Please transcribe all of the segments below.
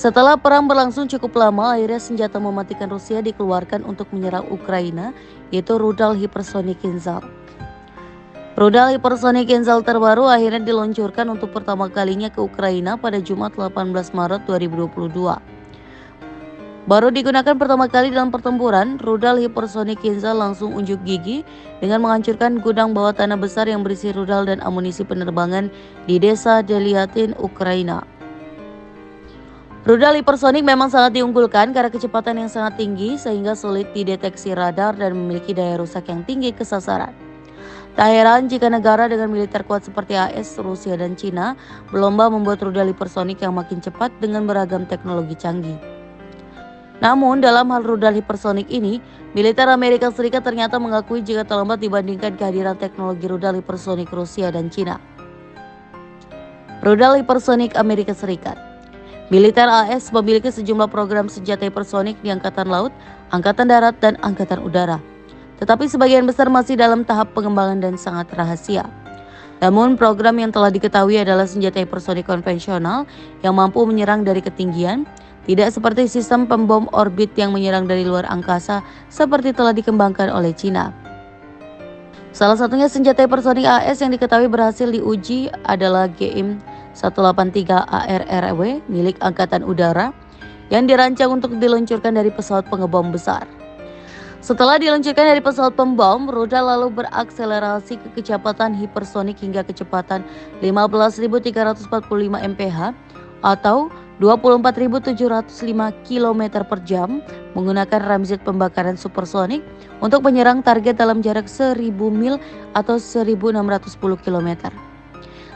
Setelah perang berlangsung cukup lama, akhirnya senjata mematikan Rusia dikeluarkan untuk menyerang Ukraina, yaitu rudal hipersonic Kinzhal. Rudal hipersonic Kinzhal terbaru akhirnya diluncurkan untuk pertama kalinya ke Ukraina pada Jumat 18 Maret 2022. Baru digunakan pertama kali dalam pertempuran, rudal hipersonic Kinzhal langsung unjuk gigi dengan menghancurkan gudang bawah tanah besar yang berisi rudal dan amunisi penerbangan di desa Deliatin, Ukraina. Rudal hipersonik memang sangat diunggulkan karena kecepatan yang sangat tinggi sehingga sulit dideteksi radar dan memiliki daya rusak yang tinggi ke sasaran. Tak heran jika negara dengan militer kuat seperti AS, Rusia, dan Cina berlomba membuat rudal hipersonik yang makin cepat dengan beragam teknologi canggih. Namun dalam hal rudal hipersonik ini, militer Amerika Serikat ternyata mengakui jika terlambat dibandingkan kehadiran teknologi rudal hipersonik Rusia dan Cina. Rudal hipersonik Amerika Serikat. Militer AS memiliki sejumlah program senjata hipersonik di Angkatan Laut, Angkatan Darat, dan Angkatan Udara. Tetapi sebagian besar masih dalam tahap pengembangan dan sangat rahasia. Namun program yang telah diketahui adalah senjata hipersonik konvensional yang mampu menyerang dari ketinggian, tidak seperti sistem pembom orbit yang menyerang dari luar angkasa seperti telah dikembangkan oleh Cina. Salah satunya senjata hipersonik AS yang diketahui berhasil diuji adalah GM-183 ARRW milik Angkatan Udara yang dirancang untuk diluncurkan dari pesawat pengebom besar. Setelah diluncurkan dari pesawat pembom, rudal lalu berakselerasi ke kecepatan hipersonik hingga kecepatan 15.345 mph atau 24.705 km per jam menggunakan ramjet pembakaran supersonik untuk menyerang target dalam jarak 1.000 mil atau 1.610 km.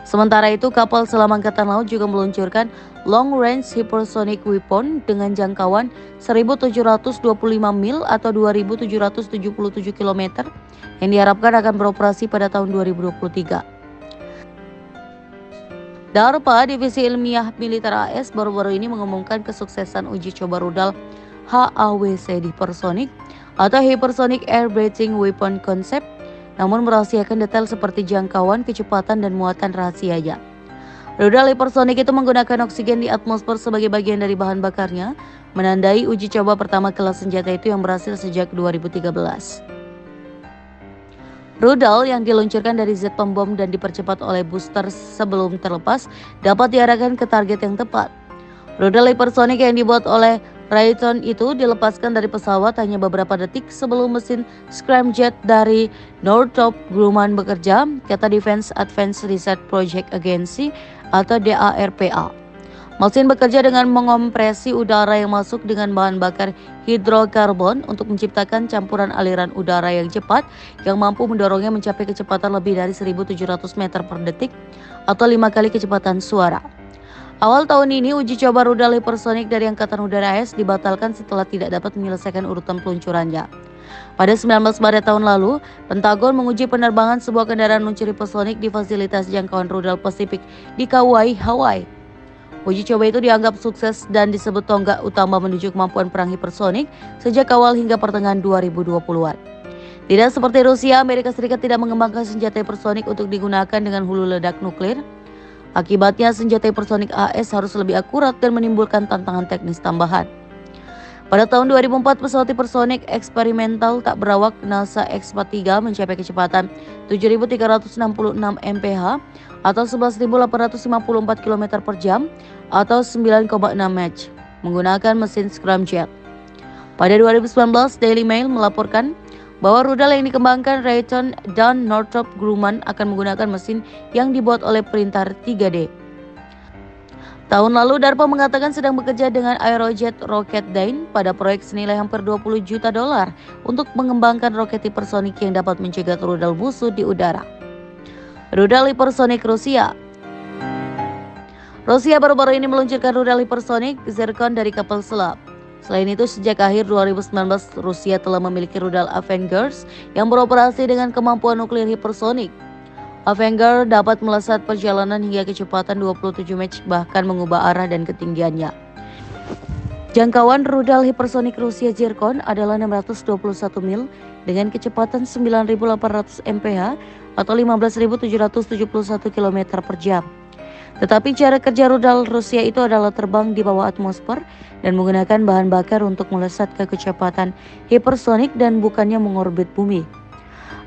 Sementara itu, kapal selam Angkatan Laut juga meluncurkan Long Range Hypersonic Weapon dengan jangkauan 1.725 mil atau 2.777 km yang diharapkan akan beroperasi pada tahun 2023. DARPA, Divisi Ilmiah Militer AS, baru-baru ini mengumumkan kesuksesan uji coba rudal HAWC Hypersonic atau Hypersonic Air Breathing Weapon Concept, namun merahasiakan detail seperti jangkauan, kecepatan, dan muatan rahasianya. Rudal hipersonik itu menggunakan oksigen di atmosfer sebagai bagian dari bahan bakarnya, menandai uji coba pertama kelas senjata itu yang berhasil sejak 2013. Rudal yang diluncurkan dari zat pembom dan dipercepat oleh booster sebelum terlepas dapat diarahkan ke target yang tepat. Rudal hipersonik yang dibuat oleh Raytheon itu dilepaskan dari pesawat hanya beberapa detik sebelum mesin scramjet dari Northrop Grumman bekerja, kata Defense Advanced Research Project Agency atau DARPA. Mesin bekerja dengan mengompresi udara yang masuk dengan bahan bakar hidrokarbon untuk menciptakan campuran aliran udara yang cepat yang mampu mendorongnya mencapai kecepatan lebih dari 1.700 meter per detik atau 5 kali kecepatan suara. Awal tahun ini, uji coba rudal hipersonik dari Angkatan Udara AS dibatalkan setelah tidak dapat menyelesaikan urutan peluncurannya. Pada 19 Maret tahun lalu, Pentagon menguji penerbangan sebuah kendaraan luncur hipersonik di fasilitas jangkauan rudal Pasifik di Kauai, Hawaii. Uji coba itu dianggap sukses dan disebut tonggak utama menuju kemampuan perang hipersonik sejak awal hingga pertengahan 2020-an. Tidak seperti Rusia, Amerika Serikat tidak mengembangkan senjata hipersonik untuk digunakan dengan hulu ledak nuklir. Akibatnya, senjata hipersonik AS harus lebih akurat dan menimbulkan tantangan teknis tambahan. Pada tahun 2004, pesawat hipersonik eksperimental tak berawak NASA X-43 mencapai kecepatan 7.366 mph atau 11.854 km per jam atau 9,6 Mach menggunakan mesin scramjet. Pada 2019, Daily Mail melaporkan bahwa rudal yang dikembangkan Raytheon dan Northrop Grumman akan menggunakan mesin yang dibuat oleh printer 3D. Tahun lalu, DARPA mengatakan sedang bekerja dengan Aerojet Rocketdyne pada proyek senilai hampir $20 juta untuk mengembangkan roket hipersonik yang dapat mencegat rudal musuh di udara. Rudal hipersonik Rusia. Rusia baru-baru ini meluncurkan rudal hipersonik Zircon dari kapal selam. Selain itu, sejak akhir 2019, Rusia telah memiliki rudal Avengers yang beroperasi dengan kemampuan nuklir hipersonik. Avenger dapat melesat perjalanan hingga kecepatan 27 Mach bahkan mengubah arah dan ketinggiannya. Jangkauan rudal hipersonik Rusia Zircon adalah 621 mil dengan kecepatan 9.800 mph atau 15.771 km per jam. Tetapi cara kerja rudal Rusia itu adalah terbang di bawah atmosfer dan menggunakan bahan bakar untuk melesat ke kecepatan hipersonik dan bukannya mengorbit bumi.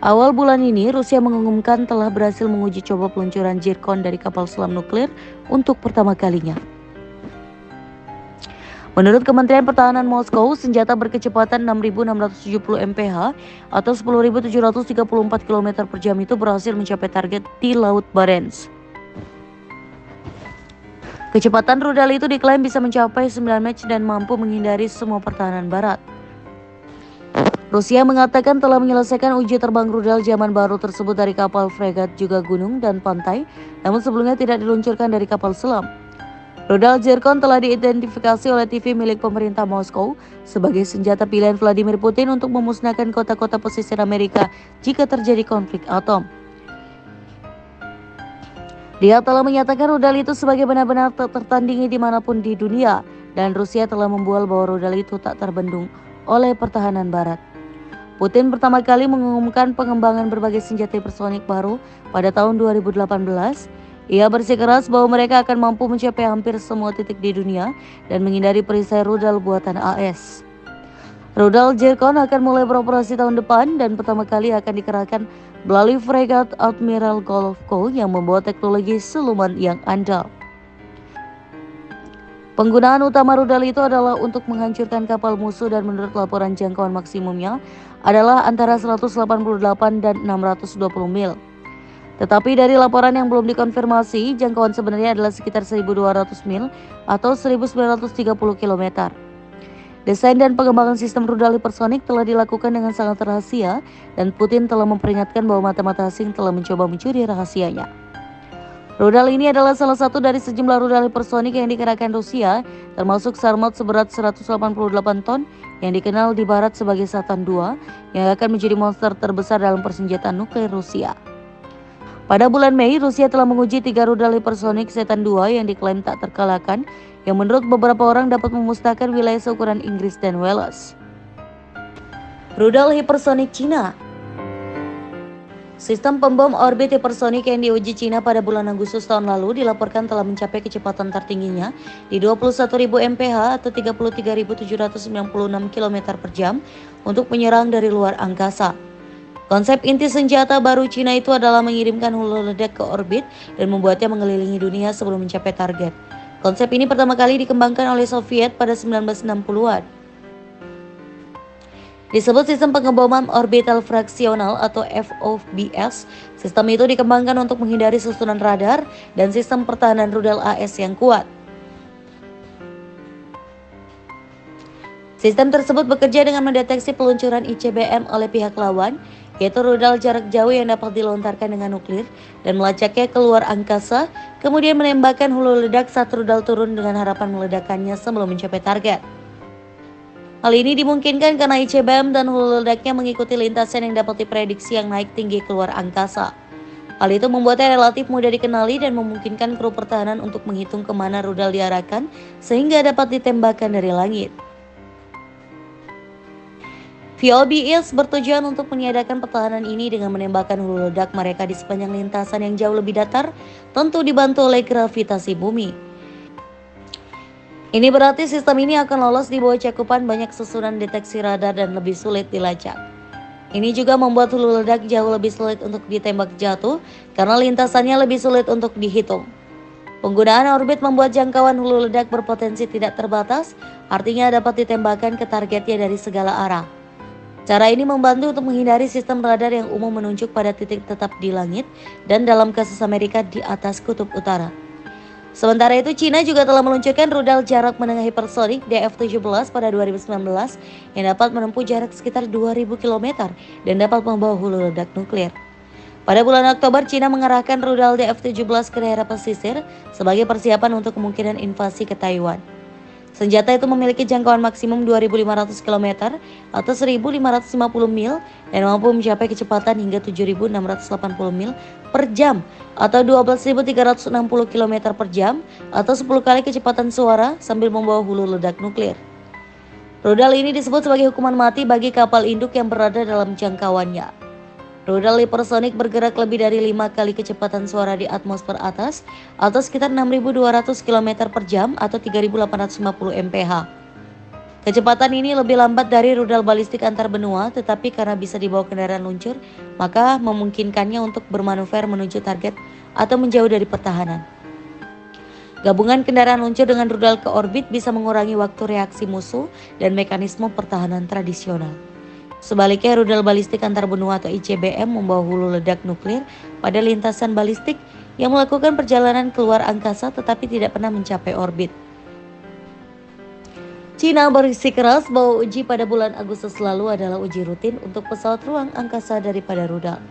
Awal bulan ini, Rusia mengumumkan telah berhasil menguji coba peluncuran Zircon dari kapal selam nuklir untuk pertama kalinya. Menurut Kementerian Pertahanan Moskow, senjata berkecepatan 6.670 mph atau 10.734 km per jam itu berhasil mencapai target di Laut Barents. Kecepatan rudal itu diklaim bisa mencapai 9 Mach dan mampu menghindari semua pertahanan barat. Rusia mengatakan telah menyelesaikan uji terbang rudal zaman baru tersebut dari kapal fregat juga gunung dan pantai, namun sebelumnya tidak diluncurkan dari kapal selam. Rudal Zircon telah diidentifikasi oleh TV milik pemerintah Moskow sebagai senjata pilihan Vladimir Putin untuk memusnahkan kota-kota pesisir Amerika jika terjadi konflik atom. Dia telah menyatakan rudal itu sebagai benar-benar tak tertandingi dimanapun di dunia, dan Rusia telah membual bahwa rudal itu tak terbendung oleh pertahanan barat. Putin pertama kali mengumumkan pengembangan berbagai senjata hipersonik baru pada tahun 2018. Ia bersikeras bahwa mereka akan mampu mencapai hampir semua titik di dunia dan menghindari perisai rudal buatan AS. Rudal Zircon akan mulai beroperasi tahun depan dan pertama kali akan dikerahkan melalui fregat Admiral Golovko yang membawa teknologi seluman yang andal. Penggunaan utama rudal itu adalah untuk menghancurkan kapal musuh dan menurut laporan jangkauan maksimumnya adalah antara 188 dan 620 mil. Tetapi dari laporan yang belum dikonfirmasi, jangkauan sebenarnya adalah sekitar 1.200 mil atau 1.930 km. Desain dan pengembangan sistem rudal hipersonik telah dilakukan dengan sangat rahasia dan Putin telah memperingatkan bahwa mata-mata asing telah mencoba mencuri rahasianya. Rudal ini adalah salah satu dari sejumlah rudal hipersonik yang dikerahkan Rusia, termasuk Sarmat seberat 188 ton yang dikenal di barat sebagai Satan II yang akan menjadi monster terbesar dalam persenjataan nuklir Rusia. Pada bulan Mei, Rusia telah menguji 3 rudal hipersonik Satan II yang diklaim tak terkalahkan, yang menurut beberapa orang dapat memusnahkan wilayah seukuran Inggris dan Wales. Rudal hipersonik Cina. Sistem pembom orbit hipersonik yang diuji Cina pada bulan Agustus tahun lalu dilaporkan telah mencapai kecepatan tertingginya di 21.000 mph atau 33.796 km per jam untuk menyerang dari luar angkasa. Konsep inti senjata baru Cina itu adalah mengirimkan hulu ledak ke orbit dan membuatnya mengelilingi dunia sebelum mencapai target. Konsep ini pertama kali dikembangkan oleh Soviet pada 1960-an. Disebut sistem pengeboman orbital fraksional atau FOBS. Sistem itu dikembangkan untuk menghindari susunan radar dan sistem pertahanan rudal AS yang kuat. Sistem tersebut bekerja dengan mendeteksi peluncuran ICBM oleh pihak lawan, yaitu rudal jarak jauh yang dapat dilontarkan dengan nuklir dan melacaknya keluar angkasa, kemudian menembakkan hulu ledak saat rudal turun dengan harapan meledakkannya sebelum mencapai target. Hal ini dimungkinkan karena ICBM dan hulu ledaknya mengikuti lintasan yang dapat diprediksi yang naik tinggi keluar angkasa. Hal itu membuatnya relatif mudah dikenali dan memungkinkan kru pertahanan untuk menghitung kemana rudal diarahkan sehingga dapat ditembakkan dari langit. VOBS bertujuan untuk meniadakan pertahanan ini dengan menembakkan hulu ledak mereka di sepanjang lintasan yang jauh lebih datar, tentu dibantu oleh gravitasi bumi. Ini berarti sistem ini akan lolos di bawah cakupan banyak susunan deteksi radar dan lebih sulit dilacak. Ini juga membuat hulu ledak jauh lebih sulit untuk ditembak jatuh karena lintasannya lebih sulit untuk dihitung. Penggunaan orbit membuat jangkauan hulu ledak berpotensi tidak terbatas, artinya dapat ditembakkan ke targetnya dari segala arah. Cara ini membantu untuk menghindari sistem radar yang umum menunjuk pada titik tetap di langit dan dalam kasus Amerika di atas kutub utara. Sementara itu, Cina juga telah meluncurkan rudal jarak menengah hipersonik DF-17 pada 2019 yang dapat menempuh jarak sekitar 2.000 km dan dapat membawa hulu ledak nuklir. Pada bulan Oktober, Cina mengerahkan rudal DF-17 ke daerah pesisir sebagai persiapan untuk kemungkinan invasi ke Taiwan. Senjata itu memiliki jangkauan maksimum 2.500 km atau 1.550 mil dan mampu mencapai kecepatan hingga 7.680 mil per jam atau 12.360 km per jam atau 10 kali kecepatan suara sambil membawa hulu ledak nuklir. Rudal ini disebut sebagai hukuman mati bagi kapal induk yang berada dalam jangkauannya. Rudal hipersonik bergerak lebih dari 5 kali kecepatan suara di atmosfer atas atau sekitar 6.200 km per jam atau 3.850 mph. Kecepatan ini lebih lambat dari rudal balistik antar benua, tetapi karena bisa dibawa kendaraan luncur, maka memungkinkannya untuk bermanuver menuju target atau menjauh dari pertahanan. Gabungan kendaraan luncur dengan rudal ke orbit bisa mengurangi waktu reaksi musuh dan mekanisme pertahanan tradisional. Sebaliknya, rudal balistik antar benua atau ICBM membawa hulu ledak nuklir pada lintasan balistik yang melakukan perjalanan keluar angkasa tetapi tidak pernah mencapai orbit. Cina bersikeras bahwa uji pada bulan Agustus lalu adalah uji rutin untuk pesawat ruang angkasa daripada rudal.